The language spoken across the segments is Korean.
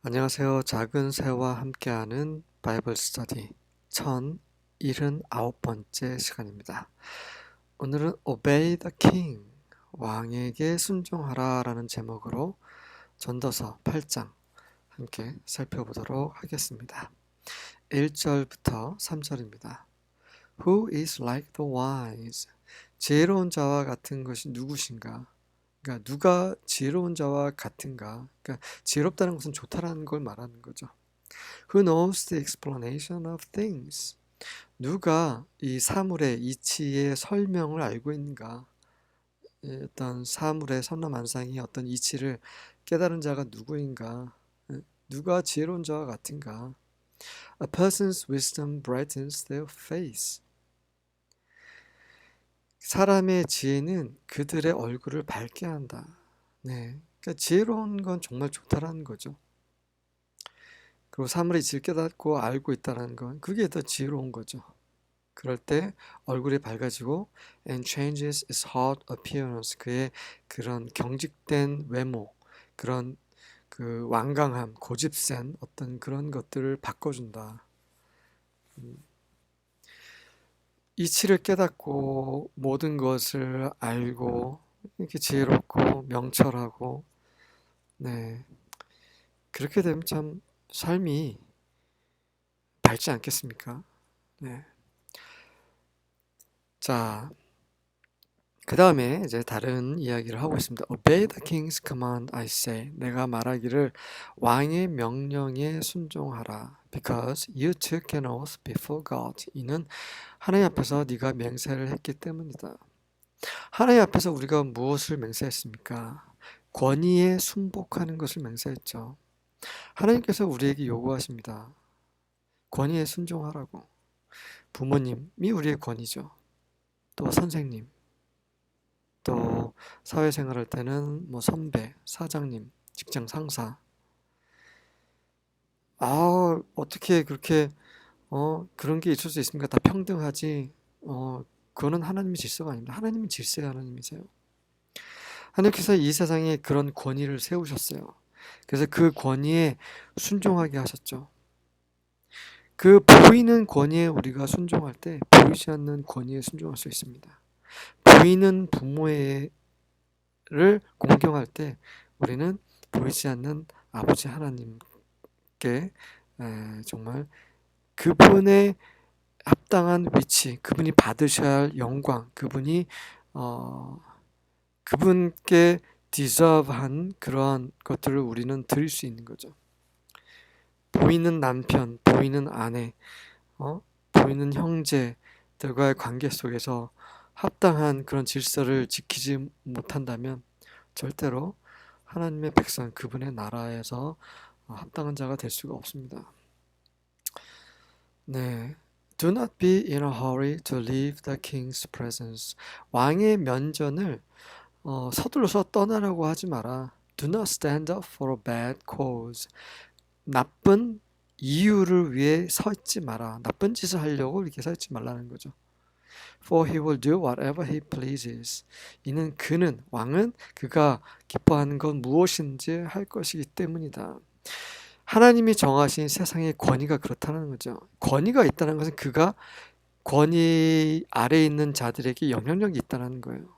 안녕하세요. 작은 새와 함께하는 바이블 스터디 1079번째 시간입니다. 오늘은 Obey the King, 왕에게 순종하라 라는 제목으로 전도서 8장 함께 살펴보도록 하겠습니다. 1절부터 3절입니다. Who is like the wise? 지혜로운 자와 같은 것이 누구신가? 그러니까 누가 지혜로운 자와 같은가? 그러니까 지혜롭다는 것은 좋다라는 걸 말하는 거죠. Who knows the explanation of things? 누가 이 사물의 이치의 설명을 알고 있는가? 어떤 사물의 선람만상이 어떤 이치를 깨달은 자가 누구인가? 누가 지혜로운 자와 같은가? A person's wisdom brightens their face. 사람의 지혜는 그들의 얼굴을 밝게 한다. 네, 그러니까 지혜로운 건 정말 좋다라는 거죠. 그리고 사물의 이치를 깨닫고 알고 있다는 건 그게 더 지혜로운 거죠. 그럴 때 얼굴이 밝아지고 and changes its hard appearance, 그의 그런 경직된 외모, 그런 그 완강함, 고집센 어떤 그런 것들을 바꿔준다. 이치를 깨닫고 모든 것을 알고 이렇게 지혜롭고 명철하고, 네, 그렇게 되면 참 삶이 밝지 않겠습니까? 네. 자, 그 다음에 이제 다른 이야기를 하고 있습니다. Obey the king's command, I say. 내가 말하기를 왕의 명령에 순종하라. Because you took an oath before God. 이는 하나님 앞에서 네가 맹세를 했기 때문이다. 하나님 앞에서 우리가 무엇을 맹세했습니까? 권위에 순복하는 것을 맹세했죠. 하나님께서 우리에게 요구하십니다. 권위에 순종하라고. 부모님이 우리의 권위죠. 또 선생님, 또 사회생활 할 때는 뭐 선배, 사장님, 직장 상사. 어떻게 그렇게 그런 게 있을 수 있습니까? 다 평등하지. 그거는 하나님의 질서가 아닙니다. 하나님은 질서의 하나님이세요. 하나님께서 이 세상에 그런 권위를 세우셨어요. 그래서 그 권위에 순종하게 하셨죠. 그 보이는 권위에 우리가 순종할 때 보이지 않는 권위에 순종할 수 있습니다. 보이는 부모를 공경할 때 우리는 보이지 않는 아버지 하나님께 정말 그분의 합당한 위치, 그분이 받으셔야 할 영광, 그분께 디저브한 그러한 것들을 우리는 드릴 수 있는 거죠. 보이는 남편, 보이는 아내, 보이는 형제들과의 관계 속에서 합당한 그런 질서를 지키지 못한다면 절대로 하나님의 백성, 그분의 나라에서 합당한 자가 될 수가 없습니다. 네. Do not be in a hurry to leave the king's presence. 왕의 면전을 서둘러서 떠나라고 하지 마라. Do not stand up for a bad cause. 나쁜 이유를 위해 서 있지 마라. 나쁜 짓을 하려고 이렇게 서 있지 말라는 거죠. For he will do whatever he pleases. 왕은 그가 기뻐하는 건 무엇인지 할 것이기 때문이다. 하나님이 정하신 세상의 권위가 그렇다는 거죠. 권위가 있다는 것은 그가 권위 아래에 있는 자들에게 영향력이 있다는 거예요.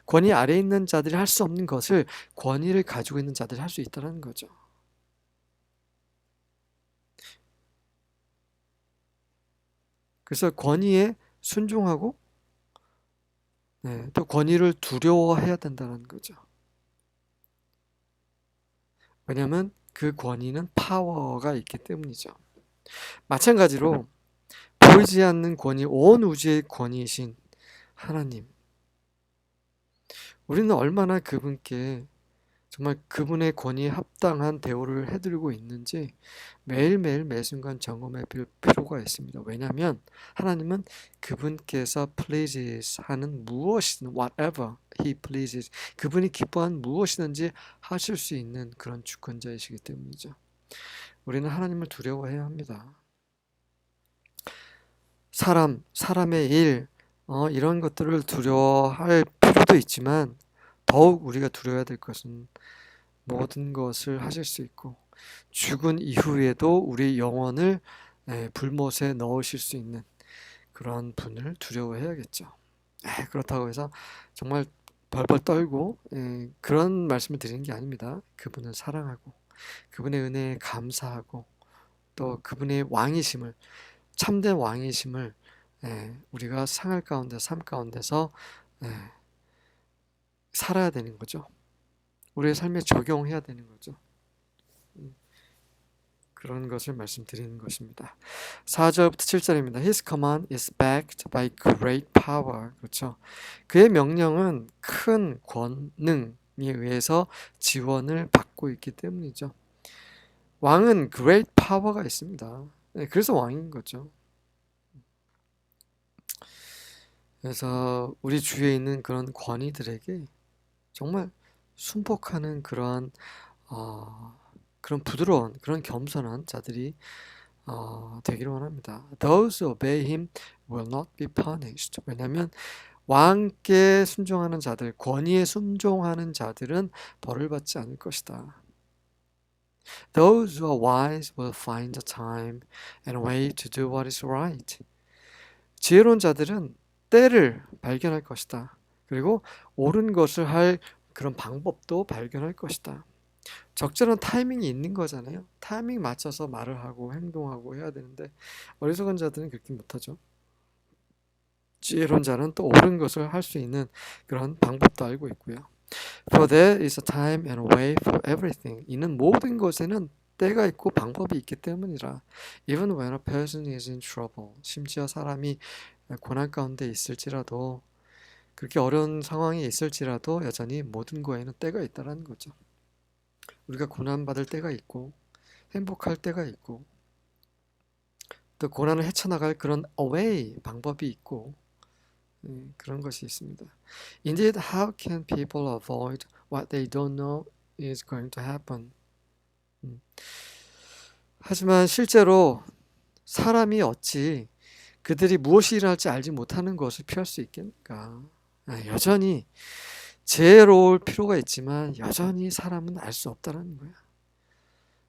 권위 아래에 있는 자들이 할 수 없는 것을 권위를 가지고 있는 자들이 할 수 있다는 거죠. 그래서 권위에 순종하고, 네, 또 권위를 두려워해야 된다는 거죠. 왜냐하면 그 권위는 파워가 있기 때문이죠. 마찬가지로 보이지 않는 권위, 온 우주의 권위이신 하나님, 우리는 얼마나 그분께 정말 그분의 권위에 합당한 대우를 해드리고 있는지 매일매일 매순간 점검해 볼 필요가 있습니다. 왜냐하면 하나님은 그분께서 pleases 하는 무엇이든 whatever he pleases, 그분이 기뻐한 무엇이든지 하실 수 있는 그런 주권자이시기 때문이죠. 우리는 하나님을 두려워해야 합니다. 사람의 일, 이런 것들을 두려워할 필요도 있지만 더욱 우리가 두려워해야 될 것은 모든 것을 하실 수 있고 죽은 이후에도 우리 영혼을 불못에 넣으실 수 있는 그런 분을 두려워해야겠죠. 그렇다고 해서 정말 벌벌 떨고 그런 말씀을 드리는 게 아닙니다. 그분을 사랑하고 그분의 은혜에 감사하고 또 그분의 왕이심을 참된 왕이심을 우리가 생활 가운데 삶 가운데서 살아야 되는 거죠. 우리의 삶에 적용해야 되는 거죠. 그런 것을 말씀드리는 것입니다. 4절부터 7절입니다. His command is backed by great power. 그렇죠. 그의 명령은 큰 권능에 의해서 지원을 받고 있기 때문이죠. 왕은 great power가 있습니다. 그래서 왕인 거죠. 그래서 우리 주위에 있는 그런 권위들에게 정말 순복하는 그런 부드러운 그런 겸손한 자들이 되기를 원합니다. Those who obey him will not be punished. 왜냐하면 왕께 순종하는 자들, 권위에 순종하는 자들은 벌을 받지 않을 것이다. Those who are wise will find the time and way to do what is right. 지혜로운 자들은 때를 발견할 것이다. 그리고 옳은 것을 할 그런 방법도 발견할 것이다. 적절한 타이밍이 있는 거잖아요. 타이밍 맞춰서 말을 하고 행동하고 해야 되는데 어리석은 자들은 그렇게 못하죠. 지혜로운 자는 또 옳은 것을 할 수 있는 그런 방법도 알고 있고요. For there is a time and a way for everything. 이는 모든 것에는 때가 있고 방법이 있기 때문이라. Even when a person is in trouble. 심지어 사람이 고난 가운데 있을지라도 그렇게 어려운 상황이 있을지라도 여전히 모든 거에는 때가 있다는 거죠. 우리가 고난받을 때가 있고 행복할 때가 있고 또 고난을 헤쳐나갈 그런 way 방법이 있고 그런 것이 있습니다. Indeed, how can people avoid what they don't know is going to happen? 하지만 실제로 사람이 어찌 그들이 무엇이 일어날지 알지 못하는 것을 피할 수 있겠는가? 여전히 지혜로울 필요가 있지만 여전히 사람은 알 수 없다는 거야.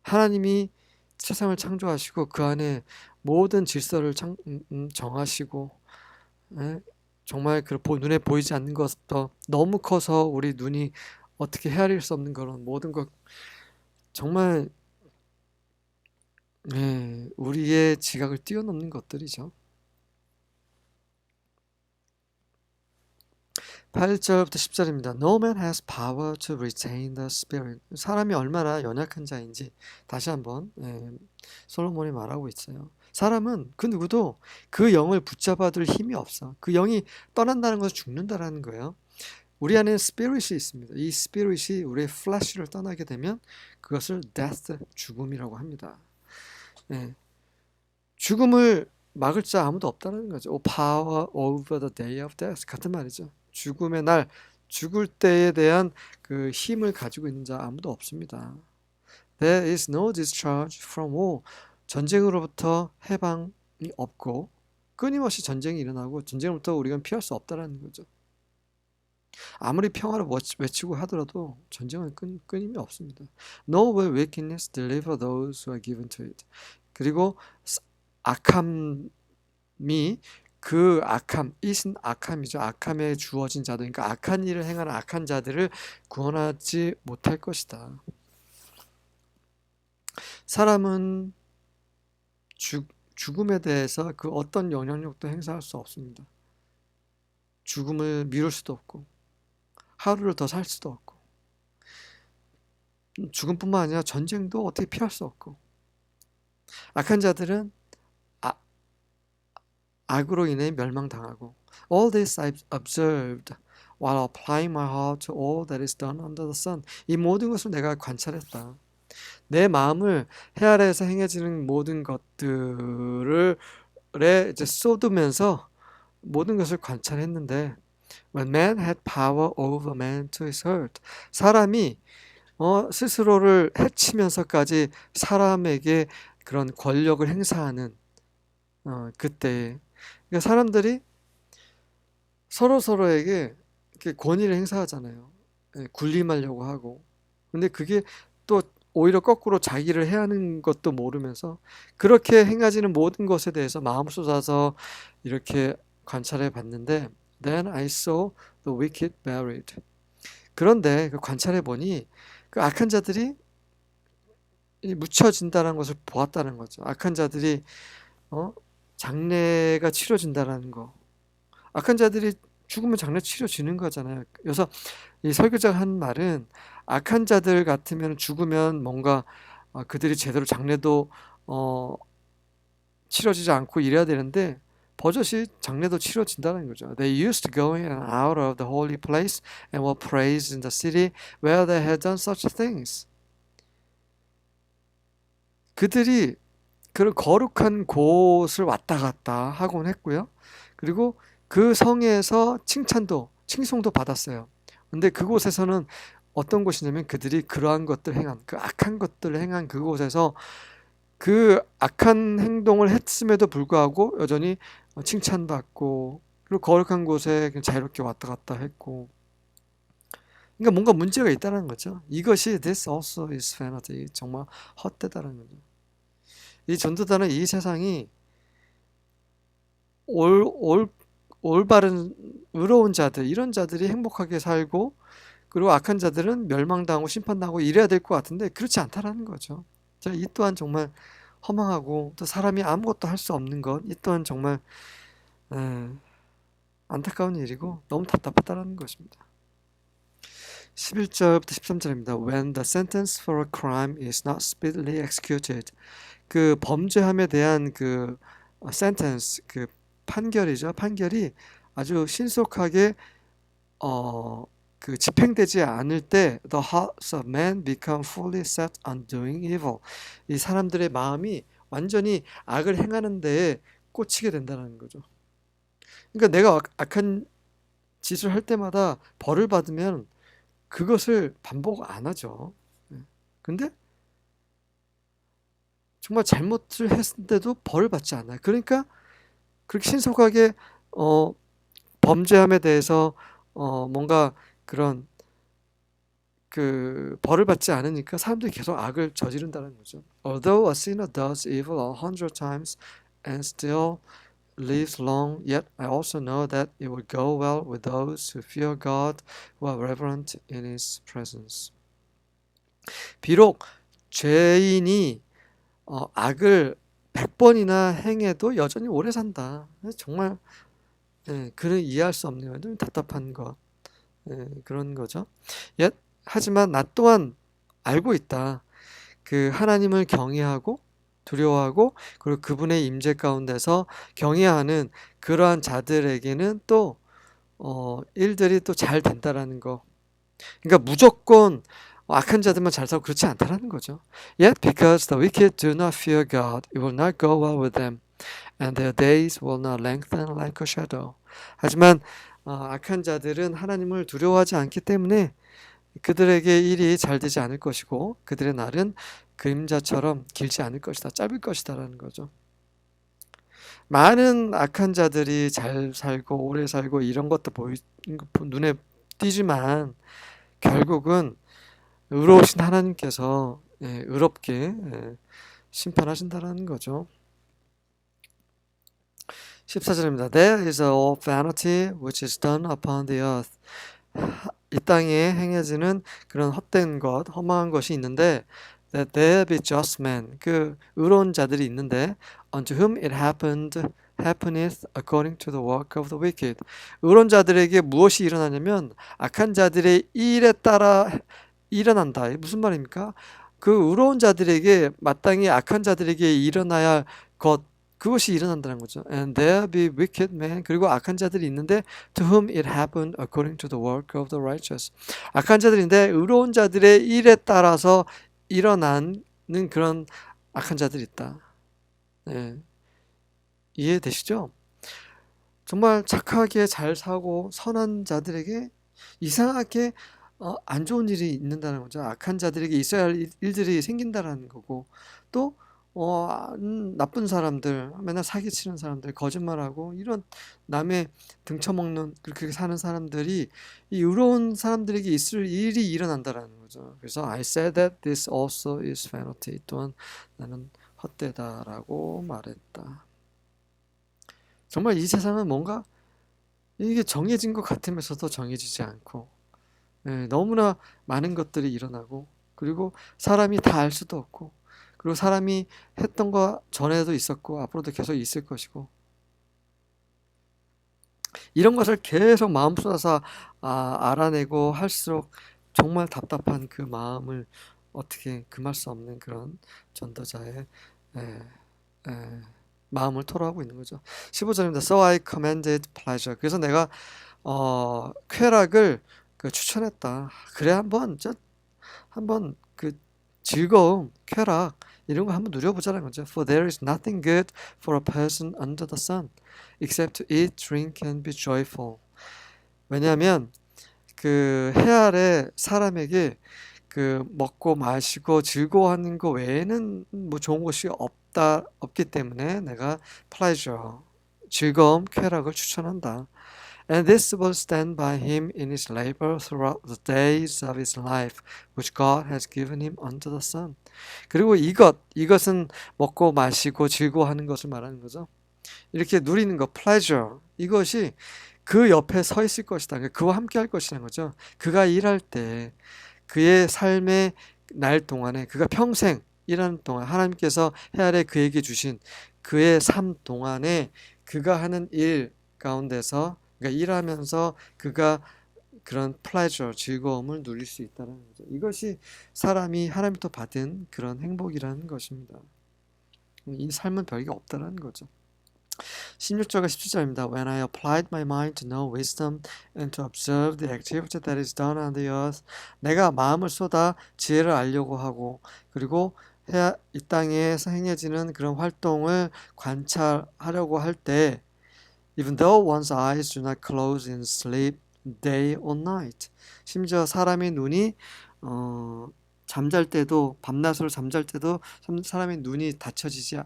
하나님이 세상을 창조하시고 그 안에 모든 질서를 정하시고 정말 그 눈에 보이지 않는 것부터 너무 커서 우리 눈이 어떻게 헤아릴 수 없는 그런 모든 것 정말 우리의 지각을 뛰어넘는 것들이죠. 8절부터 10절입니다. No man has power to retain the spirit. 사람이 얼마나 연약한 자인지 다시 한번 솔로몬이 말하고 있어요. 사람은 그 누구도 그 영을 붙잡아둘 힘이 없어. 그 영이 떠난다는 것은 죽는다라는 거예요. 우리 안에 스피릿이 있습니다. 이 스피릿이 우리의 플래시를 떠나게 되면 그것을 death, 죽음이라고 합니다. 죽음을 막을 자 아무도 없다는 거죠. Power over the day of death 같은 말이죠. 죽음의 날, 죽을 때에 대한 그 힘을 가지고 있는 자 아무도 없습니다. There is no discharge from war. 전쟁으로부터 해방이 없고 끊임없이 전쟁이 일어나고 전쟁으로부터 우리가 피할 수 없다는 거죠. 아무리 평화를 외치고 하더라도 전쟁은 끊임이 없습니다. No will wickedness deliver those who are given to it. 그리고 악함이 그 악함, it은 악함이죠. 악함에 주어진 자들, 그러니까 악한 일을 행하는 악한 자들을 구원하지 못할 것이다. 사람은 죽음에 대해서 그 어떤 영향력도 행사할 수 없습니다. 죽음을 미룰 수도 없고 하루를 더 살 수도 없고 죽음뿐만 아니라 전쟁도 어떻게 피할 수 없고 악한 자들은 악으로 인해 멸망당하고 All this I've observed while applying my heart to all that is done under the sun. 이 모든 것을 내가 관찰했다. 내 마음을 해 아래에서 행해지는 모든 것들을 이제 쏟으면서 모든 것을 관찰했는데 When man had power over man to his hurt. 사람이 스스로를 해치면서까지 사람에게 그런 권력을 행사하는 그때 그러니까 사람들이 서로에게 이렇게 권위를 행사하잖아요. 군림하려고 하고 근데 그게 또 오히려 거꾸로 자기를 해하는 것도 모르면서 그렇게 행해지는 모든 것에 대해서 마음 쏟아서 이렇게 관찰해 봤는데 Then I saw the wicked buried. 그런데 그 관찰해 보니 그 악한 자들이 묻혀진다는 것을 보았다는 거죠. 악한 자들이 어? 장례가 치러진다는 거. 악한 자들이 죽으면 장례 치러지는 거잖아요. 그래서 이 설교자가 한 말은 악한 자들 같으면 죽으면 뭔가 그들이 제대로 장례도 어, 치러지지 않고 이래야 되는데 버젓이 장례도 치러진다는 거죠. They used to go in and out of the holy place and were praised in the city where they had done such things. 그들이 그런 거룩한 곳을 왔다 갔다 하곤 했고요. 그리고 그 성에서 칭송도 받았어요. 근데 그곳에서는 어떤 곳이냐면 그들이 그러한 것들 행한, 그 악한 것들을 행한 그곳에서 그 악한 행동을 했음에도 불구하고 여전히 칭찬받고 그리고 거룩한 곳에 그냥 자유롭게 왔다 갔다 했고 그러니까 뭔가 문제가 있다는 거죠. 이것이 This also is vanity. 정말 헛되다는 거죠. 이 전도자는 이 세상이 올바른 의로운 자들 이런 자들이 행복하게 살고 그리고 악한 자들은 멸망당하고 심판당하고 이래야 될 것 같은데 그렇지 않다라는 거죠. 자, 이 또한 정말 허망하고 또 사람이 아무것도 할 수 없는 것 이 또한 정말 에, 안타까운 일이고 너무 답답하다는 것입니다. 11절부터 13절입니다. When the sentence for a crime is not speedily executed 그 범죄함에 대한 그 sentence 그 판결이죠. 판결이 아주 신속하게 그 집행되지 않을 때 the hearts of men become fully set on doing evil. 이 사람들의 마음이 완전히 악을 행하는 데에 꽂히게 된다는 거죠. 그러니까 내가 악한 짓을 할 때마다 벌을 받으면 그것을 반복 안 하죠. 근데 정말 잘못을 했는데도 벌을 받지 않아요. 그러니까 그렇게 신속하게 범죄함에 대해서 뭔가 그런 그 벌을 받지 않으니까 사람들이 계속 악을 저지른다는 거죠. Although a sinner does evil 100 times and still lives long, yet I also know that it will go well with those who fear God, who are reverent in His presence. 비록 죄인이 악을 100번이나 행해도 여전히 오래 산다. 정말 그를 이해할 수 없는 좀 답답한 것 그런 거죠. 하지만 나 또한 알고 있다. 그 하나님을 경외하고 두려워하고 그리고 그분의 임재 가운데서 경외하는 그러한 자들에게는 또 일들이 또 잘 된다라는 거. 그러니까 무조건 악한 자들만 잘 살고 그렇지 않다라는 거죠. Yet because the wicked do not fear God, it will not go well with them, and their days will not lengthen like a shadow. 하지만 악한 자들은 하나님을 두려워하지 않기 때문에 그들에게 일이 잘 되지 않을 것이고 그들의 날은 그림자처럼 길지 않을 것이다. 짧을 것이다 라는 거죠. 많은 악한 자들이 잘 살고 오래 살고 이런 것도 눈에 띄지만 결국은 의로우신 하나님께서 의롭게 심판하신다라는 거죠. 14절입니다. There is all vanity which is done upon the earth. 이 땅에 행해지는 그런 헛된 것, 허망한 것이 있는데 that there be just men. 그 의로운 자들이 있는데 unto whom it happeneth according to the work of the wicked. 의로운 자들에게 무엇이 일어나냐면 악한 자들의 일에 따라 일어난다. 무슨 말입니까? 그 의로운 자들에게 마땅히 악한 자들에게 일어나야 할 것 그것이 일어난다는 거죠. And there be wicked men. 그리고 악한 자들이 있는데 to whom it happened according to the work of the righteous. 악한 자들인데 의로운 자들의 일에 따라서 일어나는 그런 악한 자들이 있다. 네. 이해되시죠? 정말 착하게 잘 사고 선한 자들에게 이상하게 안 좋은 일이 있는다는 거죠. 악한 자들에게 있어야 할 일들이 생긴다는 거고 또 나쁜 사람들, 맨날 사기치는 사람들, 거짓말하고 이런 남의 등쳐먹는 그렇게 사는 사람들이 이 의로운 사람들에게 있을 일이 일어난다라는 거죠. 그래서 I said that this also is vanity. 또한 나는 헛되다라고 말했다. 정말 이 세상은 뭔가 이게 정해진 것 같으면서도 정해지지 않고 너무나 많은 것들이 일어나고 그리고 사람이 다 알 수도 없고 그리고 사람이 했던 거 전에도 있었고 앞으로도 계속 있을 것이고 이런 것을 계속 마음 쏟아서 알아내고 할수록 정말 답답한 그 마음을 어떻게 금할 수 없는 그런 전도자의 에, 에, 마음을 토로하고 있는 거죠. 15절입니다. So I commended pleasure. 그래서 내가 쾌락을 추천했다. 그래 한번 그 즐거움, 쾌락 이런 거 한번 누려보자는 거죠. For there is nothing good for a person under the sun except to eat, drink and be joyful. 왜냐하면 그 해 아래 사람에게 그 먹고 마시고 즐거워하는 거 외에는 뭐 좋은 것이 없기 때문에 내가 pleasure, 즐거움, 쾌락을 추천한다. And this will stand by him in his labor throughout the days of his life, which God has given him under the sun. 그리고 이것은 먹고 마시고 즐거워하는 것을 말하는 거죠. 이렇게 누리는 것, pleasure, 이것이 그 옆에 서 있을 것이다. 그와 함께 할 것이라는 거죠. 그가 일할 때, 그의 삶의 날 동안에, 그가 평생 일하는 동안, 하나님께서 해 아래 그에게 주신 그의 삶 동안에 그가 하는 일 가운데서 그러니까 일하면서 그가 그런 pleasure, 즐거움을 누릴 수 있다는 거죠. 이것이 사람이 하나님부터 받은 그런 행복이라는 것입니다. 이 삶은 별게 없다는 거죠. 16절과 17절입니다. When I applied my mind to know wisdom and to observe the activity that is done on the earth, 내가 마음을 쏟아 지혜를 알려고 하고 그리고 이 땅에서 행해지는 그런 활동을 관찰하려고 할 때 Even though one's eyes do not close in sleep day or night. 심지어 사람의 눈이 잠잘 때도 밤낮으로 잠잘 때도 사람의 눈이 닫혀지지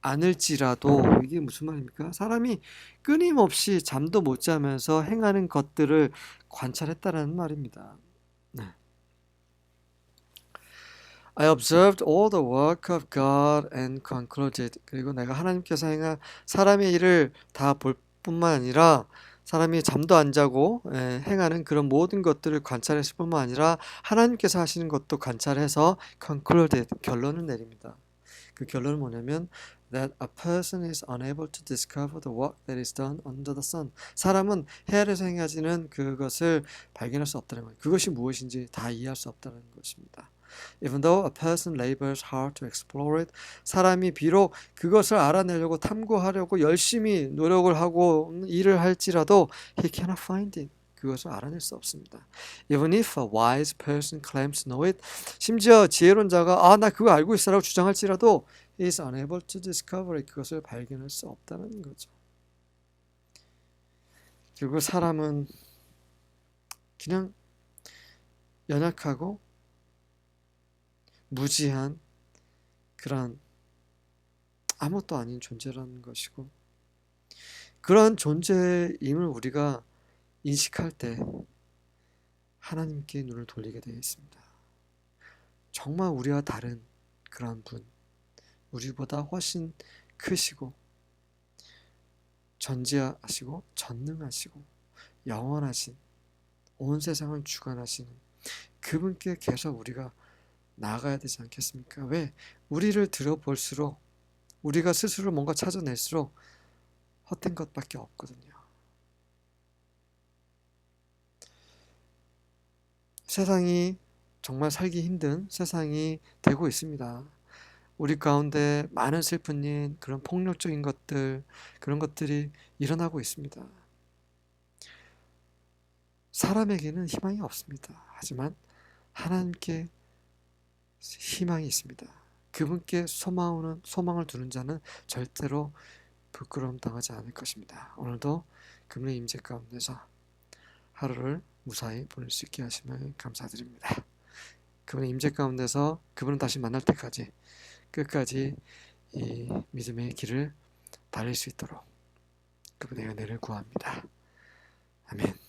않을지라도 이게 무슨 말입니까? 사람이 끊임없이 잠도 못 자면서 행하는 것들을 관찰했다라는 말입니다. 네. I observed all the work of God and concluded. 그리고 내가 하나님께서 행한 사람의 일을 다 볼 뿐만 아니라 사람이 잠도 안 자고 행하는 그런 모든 것들을 관찰했을 뿐만 아니라 하나님께서 하시는 것도 관찰해서 concluded, 결론을 내립니다. 그 결론은 뭐냐면 that a person is unable to discover the work that is done under the sun. 사람은 해 아래서 행하지는 그것을 발견할 수 없다는 거예요. 그것이 무엇인지 다 이해할 수 없다는 것입니다. Even though a person labors hard to explore it, 사람이 비록 그것을 알아내려고 탐구하려고 열심히 노력을 하고 일을 할지라도 he cannot find it. 그것을 알아낼 수 없습니다. Even if a wise person claims to know it, 심지어 지혜론자가 나 그거 알고 있어라고 주장할지라도 he is unable to discover it. 그것을 발견할 수 없다는 거죠. 그리고 사람은 그냥 연약하고 무지한 그런 아무것도 아닌 존재라는 것이고 그런 존재임을 우리가 인식할 때 하나님께 눈을 돌리게 되어 있습니다. 정말 우리와 다른 그런 분, 우리보다 훨씬 크시고 전지하시고 전능하시고 영원하신 온 세상을 주관하시는 그분께 계속 우리가 나아가야 되지 않겠습니까? 왜? 우리를 들어볼수록 우리가 스스로 뭔가 찾아낼수록 헛된 것밖에 없거든요. 세상이 정말 살기 힘든 세상이 되고 있습니다. 우리 가운데 많은 슬픈 일, 그런 폭력적인 것들, 그런 것들이 일어나고 있습니다. 사람에게는 희망이 없습니다. 하지만 하나님께 희망이 있습니다. 그분께 소망을 두는 자는 절대로 부끄러움 당하지 않을 것입니다. 오늘도 그분의 임재 가운데서 하루를 무사히 보낼 수 있게 하심을 감사드립니다. 그분의 임재 가운데서 그분을 다시 만날 때까지 끝까지 이 믿음의 길을 달릴 수 있도록 그분의 은혜를 구합니다. 아멘.